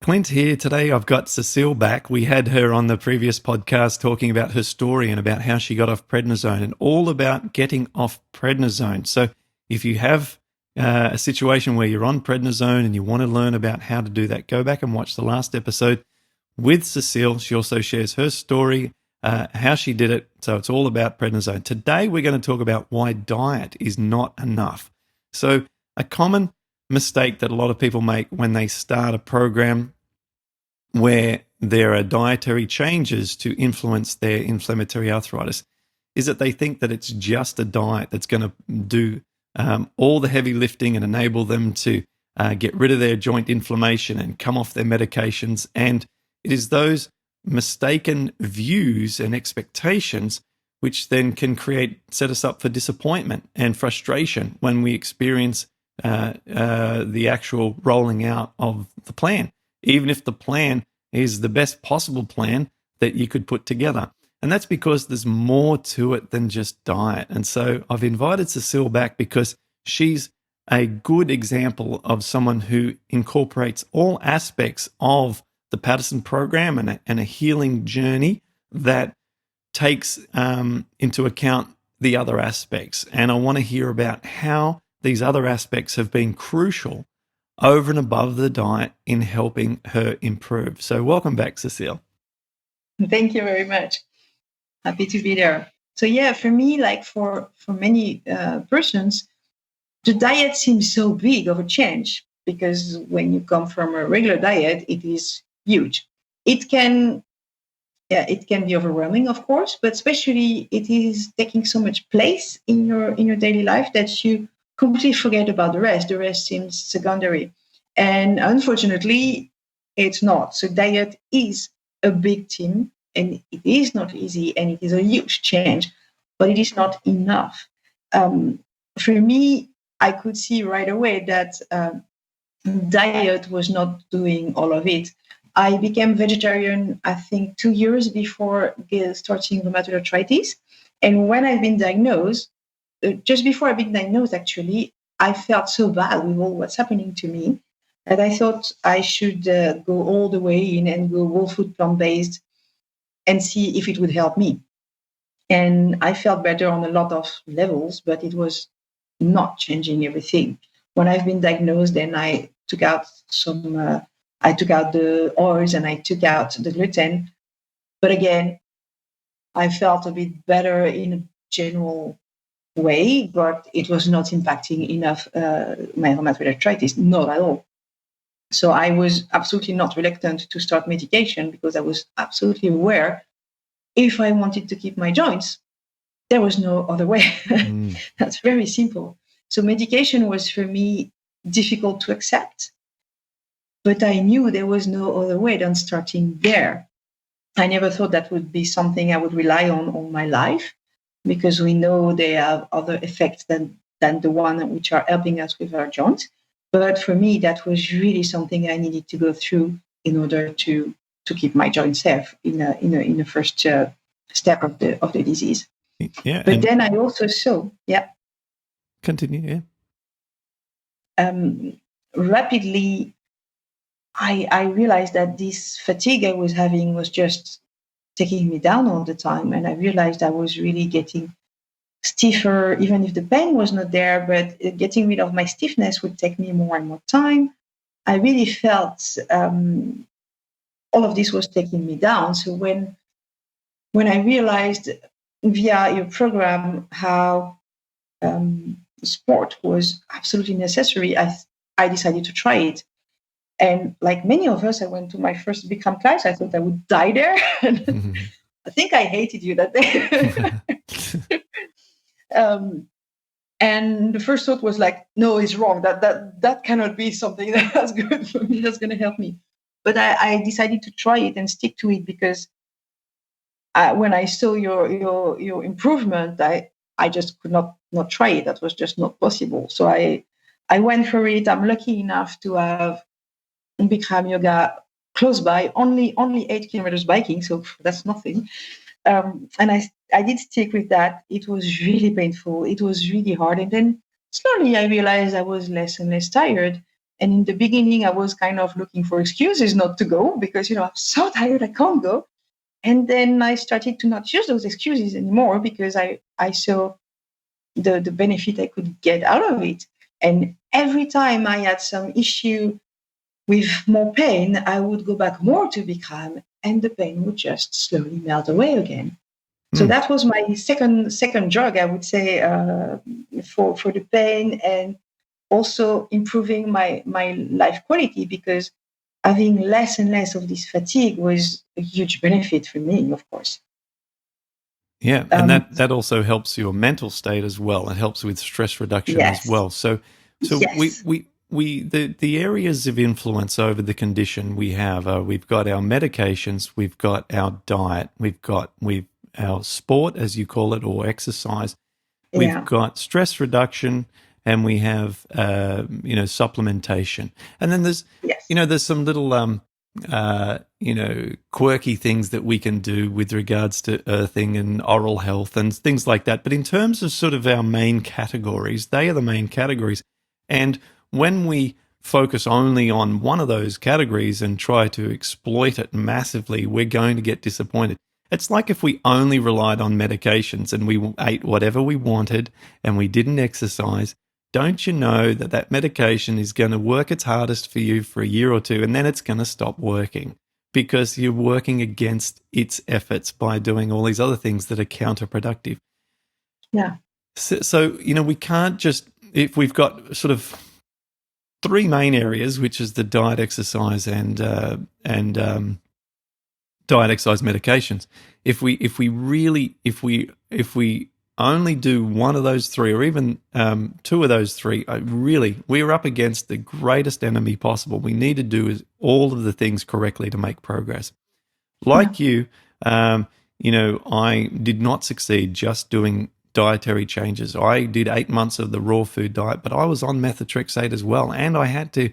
Clint here. Today I've got Cecile back. We had her on the previous podcast talking about her story and about how she got off prednisone and all about getting off prednisone. So if you have a situation where you're on prednisone and you want to learn about how to do that, go back and watch the last episode with Cecile. She also shares her story, how she did it. So it's all about prednisone. Today we're going to talk about why diet is not enough. So a common mistake that a lot of people make when they start a program where there are dietary changes to influence their inflammatory arthritis is that they think that it's just a diet that's going to do all the heavy lifting and enable them to get rid of their joint inflammation and come off their medications. And it is those mistaken views and expectations which then can set us up for disappointment and frustration when we experience the actual rolling out of the plan, even if the plan is the best possible plan that you could put together. And that's because there's more to it than just diet. And so I've invited Cecile back because she's a good example of someone who incorporates all aspects of the Patterson program and a healing journey that takes into account the other aspects. And I want to hear about how these other aspects have been crucial over and above the diet in helping her improve. So welcome back, Cecile. Thank you very much. Happy to be there. So yeah, for me, like for many persons, the diet seems so big of a change because when you come from a regular diet, it is huge. It can be overwhelming, of course, but especially it is taking so much place in your daily life that you completely forget about the rest. The rest seems secondary. And unfortunately, it's not. So diet is a big team and it is not easy and it is a huge change, but it is not enough. For me, I could see right away that diet was not doing all of it. I became vegetarian, I think, 2 years before starting rheumatoid arthritis. And when I've been diagnosed, just before I've been diagnosed, actually, I felt so bad with all what's happening to me that I thought I should go all the way in and go whole food plant-based and see if it would help me. And I felt better on a lot of levels, but it was not changing everything. When I've been diagnosed, then I took out I took out the oils and I took out the gluten. But again, I felt a bit better in a general way, but it was not impacting enough my rheumatoid arthritis, not at all. So I was absolutely not reluctant to start medication because I was absolutely aware if I wanted to keep my joints, there was no other way. That's very simple. So medication was for me difficult to accept, but I knew there was no other way than starting there. I never thought that would be something I would rely on all my life, because we know they have other effects than the one which are helping us with our joints. But for me, that was really something I needed to go through in order to keep my joints safe in the first step of the disease. Yeah. But then I also saw, Continue, yeah. Rapidly, I realized that this fatigue I was having was just taking me down all the time. And I realized I was really getting stiffer, even if the pain was not there, but getting rid of my stiffness would take me more and more time. I really felt all of this was taking me down. So when I realized via your program how sport was absolutely necessary, I decided to try it. And like many of us, I went to my first Bikram class. I thought I would die there. I think I hated you that day. And the first thought was like, no, it's wrong. That cannot be something that's good for me, that's going to help me. But I decided to try it and stick to it because when I saw your improvement, I just could not try it. That was just not possible. So I went for it. I'm lucky enough to have Bikram yoga close by, only 8 kilometers biking, so that's nothing. And I did stick with that. It was really painful. It was really hard. And then slowly I realized I was less and less tired. And in the beginning, I was kind of looking for excuses not to go because, I'm so tired, I can't go. And then I started to not use those excuses anymore because I saw the benefit I could get out of it. And every time I had some issue with more pain, I would go back more to Bikram, and the pain would just slowly melt away again. So that was my second drug, I would say, for the pain, and also improving my life quality, because having less and less of this fatigue was a huge benefit for me, of course. Yeah, and that also helps your mental state as well. It helps with stress reduction as Yes. well. So Yes. the areas of influence over the condition we have are, we've got our medications, we've got our diet, we've our sport, as you call it, or exercise, we've Yeah. got stress reduction, and we have supplementation. And then there's Yes. there's some little quirky things that we can do with regards to earthing and oral health and things like that. But in terms of sort of our main categories, they are the main categories. And when we focus only on one of those categories and try to exploit it massively, we're going to get disappointed. It's like if we only relied on medications and we ate whatever we wanted and we didn't exercise. Don't you know that that medication is going to work its hardest for you for a year or two, and then it's going to stop working because you're working against its efforts by doing all these other things that are counterproductive. Yeah. So we can't just, if we've got sort of three main areas, which is the diet, exercise, and diet, exercise, medications. If we only do one of those three, or even two of those three, we're up against the greatest enemy possible. We need to do all of the things correctly to make progress. Like you, I did not succeed just doing dietary changes. I did 8 months of the raw food diet, but I was on methotrexate as well. And I had to,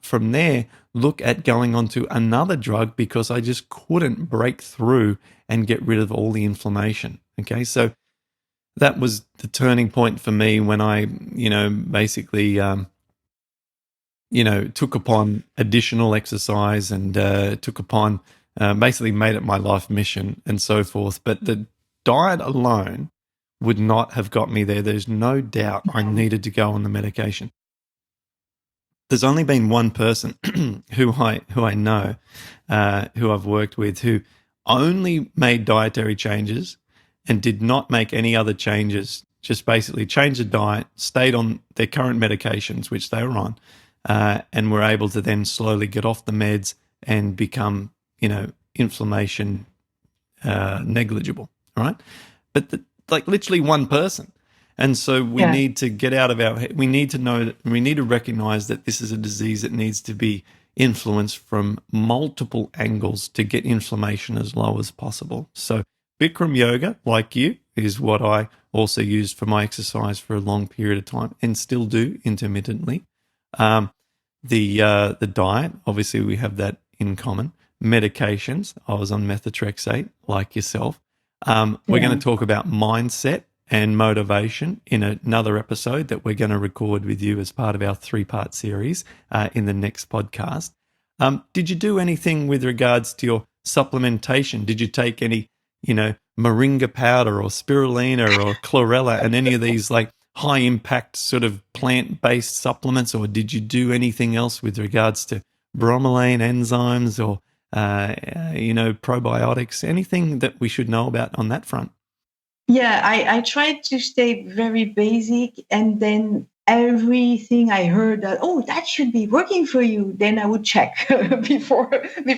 from there, look at going on to another drug because I just couldn't break through and get rid of all the inflammation. Okay, so that was the turning point for me when I, basically, took upon additional exercise and took upon, basically made it my life mission and so forth. But the diet alone would not have got me there. There's no doubt I needed to go on the medication. There's only been one person who I know, who I've worked with, who only made dietary changes and did not make any other changes. Just basically changed the diet, stayed on their current medications, which they were on, and were able to then slowly get off the meds and become, inflammation negligible. Right, but like literally one person. And so we need to get out of our head. We need to know that we need to recognize that this is a disease that needs to be influenced from multiple angles to get inflammation as low as possible. So Bikram yoga, like you, is what I also used for my exercise for a long period of time and still do intermittently. The diet, obviously we have that in common. Medications, I was on methotrexate like yourself. We're going to talk about mindset and motivation in another episode that we're going to record with you as part of our 3-part series in the next podcast. Did you do anything with regards to your supplementation? Did you take any, moringa powder or spirulina or chlorella and any of these like high impact sort of plant-based supplements, or did you do anything else with regards to bromelain enzymes or probiotics, anything that we should know about on that front? Yeah, I tried to stay very basic, and then everything I heard that, oh, that should be working for you, then I would check before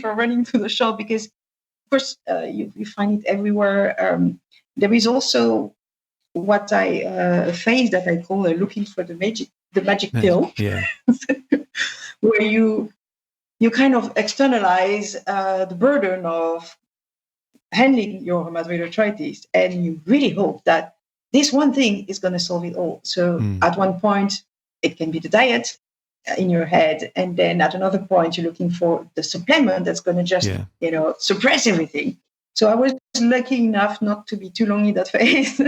running to the shop, because of course you find it everywhere. There is also what I phase that I call looking for the magic pill, Yeah. where you kind of externalize the burden of handling your rheumatoid arthritis, and you really hope that this one thing is going to solve it all. So at one point, it can be the diet in your head, and then at another point, you're looking for the supplement that's going to just suppress everything. So I was lucky enough not to be too long in that phase.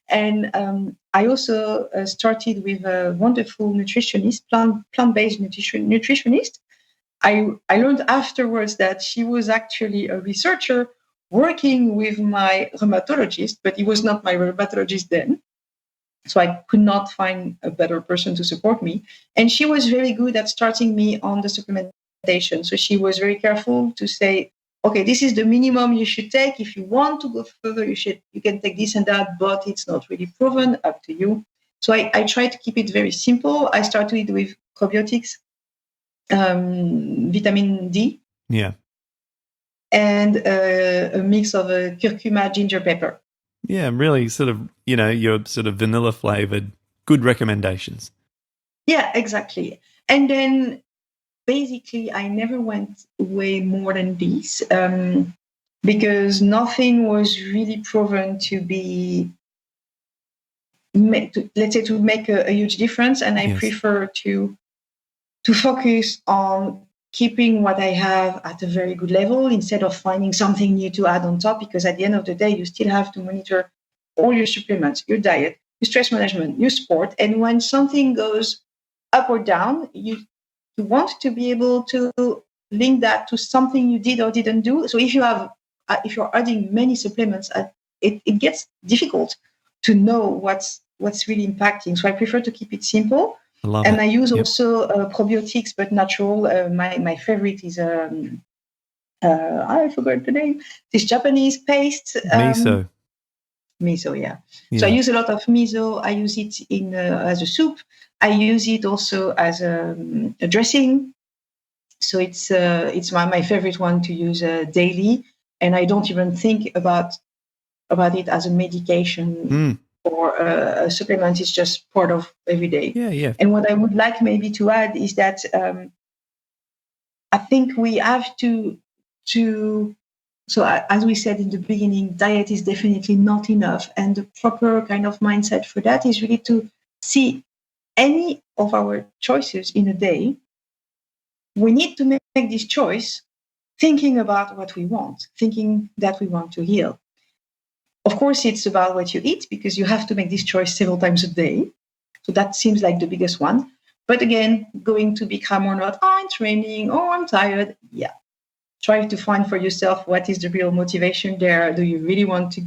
And I also started with a wonderful nutritionist, plant-based nutritionist. I learned afterwards that she was actually a researcher working with my rheumatologist, but he was not my rheumatologist then. So I could not find a better person to support me. And she was very good at starting me on the supplementation. So she was very careful to say, okay, this is the minimum you should take. If you want to go further, you can take this and that, but it's not really proven, up to you. So I try to keep it very simple. I started with probiotics, vitamin D, Yeah. and a mix of curcuma, ginger, pepper. Yeah, really sort of, your sort of vanilla flavored, good recommendations. Yeah, exactly. And then basically, I never went way more than this, because nothing was really proven to be, let's say, to make a huge difference. And I Yes. prefer to focus on keeping what I have at a very good level instead of finding something new to add on top. Because at the end of the day, you still have to monitor all your supplements, your diet, your stress management, your sport. And when something goes up or down, you want to be able to link that to something you did or didn't do. So if you're adding many supplements, it gets difficult to know what's really impacting. So I prefer to keep it simple. I love And it. I use Yep. also probiotics, but natural. My favorite is I forgot the name. This Japanese paste. Miso. Miso, yeah. So I Yeah. use a lot of miso. I use it in as a soup. I use it also as a dressing. So it's my favorite one to use daily, and I don't even think about it as a medication or a supplement. It's just part of every day. Yeah, yeah. And what I would like maybe to add is that I think we have to so as we said in the beginning, diet is definitely not enough, and the proper kind of mindset for that is really to see any of our choices in a day. We need to make this choice thinking about what we want, thinking that we want to heal. Of course, it's about what you eat because you have to make this choice several times a day. So that seems like the biggest one. But again, going to become or not, oh, I'm training, oh, I'm tired. Yeah. Try to find for yourself what is the real motivation there. Do you really want to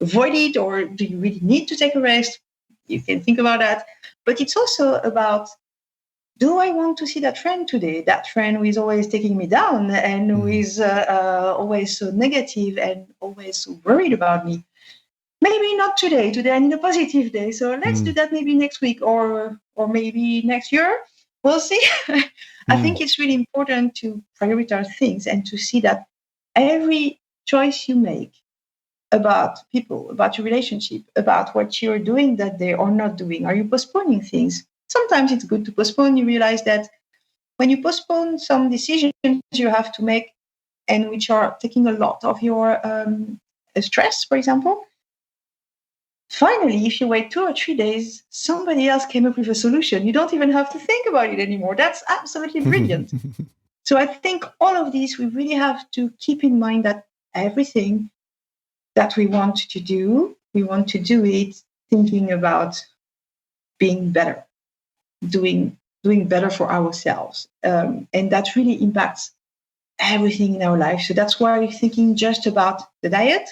avoid it or do you really need to take a rest? You can think about that. But it's also about, do I want to see that friend today? That friend who is always taking me down and who is always so negative and always so worried about me. Maybe not today. Today I need a positive day. So let's do that maybe next week or maybe next year. We'll see. I think it's really important to prioritize things and to see that every choice you make about people, about your relationship, about what you're doing that day or not doing, are you postponing things? Sometimes it's good to postpone. You realize that when you postpone some decisions you have to make and which are taking a lot of your stress, for example, finally, if you wait 2 or 3 days, somebody else came up with a solution. You don't even have to think about it anymore. That's absolutely brilliant. So I think all of these, we really have to keep in mind that everything that we want to do, we want to do it thinking about being better, doing better for ourselves. And that really impacts everything in our life. So that's why thinking just about the diet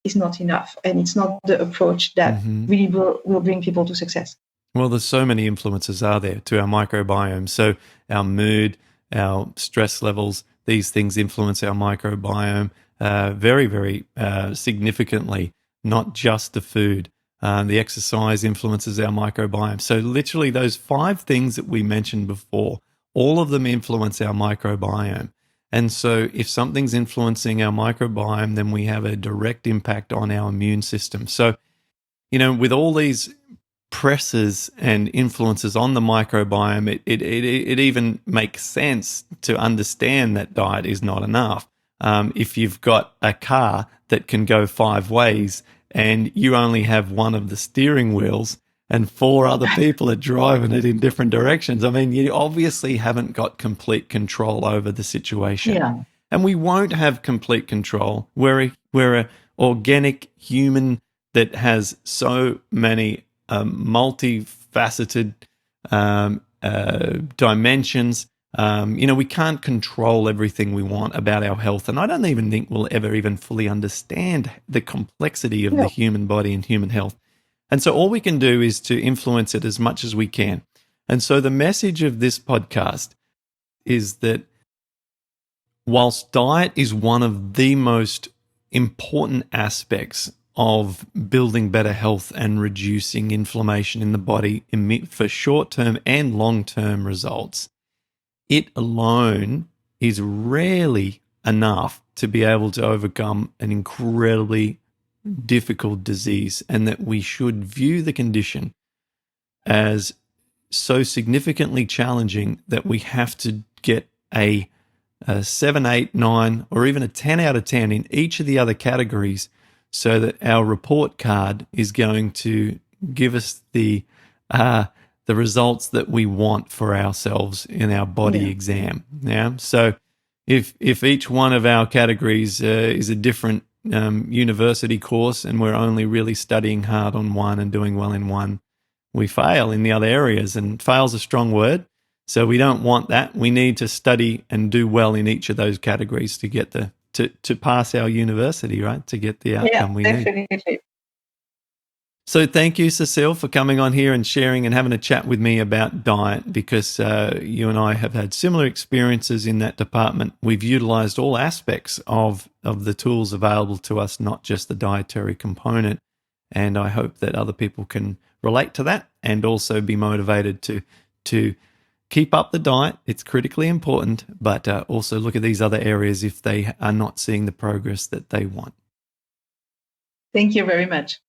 is not enough. And it's not the approach that really will bring people to success. Well, there's so many influences are there to our microbiome. So our mood, our stress levels, these things influence our microbiome very, very significantly, not just the food. The exercise influences our microbiome. So literally those 5 things that we mentioned before, all of them influence our microbiome. And so if something's influencing our microbiome, then we have a direct impact on our immune system. So, with all these pressures and influences on the microbiome, it even makes sense to understand that diet is not enough. If you've got a car that can go 5 ways and you only have one of the steering wheels and 4 other people are driving it in different directions, I mean, you obviously haven't got complete control over the situation. Yeah. And we won't have complete control. We're a organic human that has so many multifaceted dimensions. We can't control everything we want about our health. And I don't even think we'll ever even fully understand the complexity of the human body and human health. And so all we can do is to influence it as much as we can. And so the message of this podcast is that whilst diet is one of the most important aspects of building better health and reducing inflammation in the body for short-term and long-term results, it alone is rarely enough to be able to overcome an incredibly difficult disease, and that we should view the condition as so significantly challenging that we have to get a 7, 8, 9, or even a 10 out of 10 in each of the other categories, so that our report card is going to give us the results that we want for ourselves in our body exam. Yeah. So if each one of our categories is a different university course, and we're only really studying hard on one and doing well in one, we fail in the other areas. And fail's a strong word. So we don't want that. We need to study and do well in each of those categories to get to pass our university, right? To get the outcome we definitely need. So thank you, Cecile, for coming on here and sharing and having a chat with me about diet, because you and I have had similar experiences in that department. We've utilized all aspects of the tools available to us, not just the dietary component. And I hope that other people can relate to that and also be motivated to keep up the diet. It's critically important, but also look at these other areas if they are not seeing the progress that they want. Thank you very much.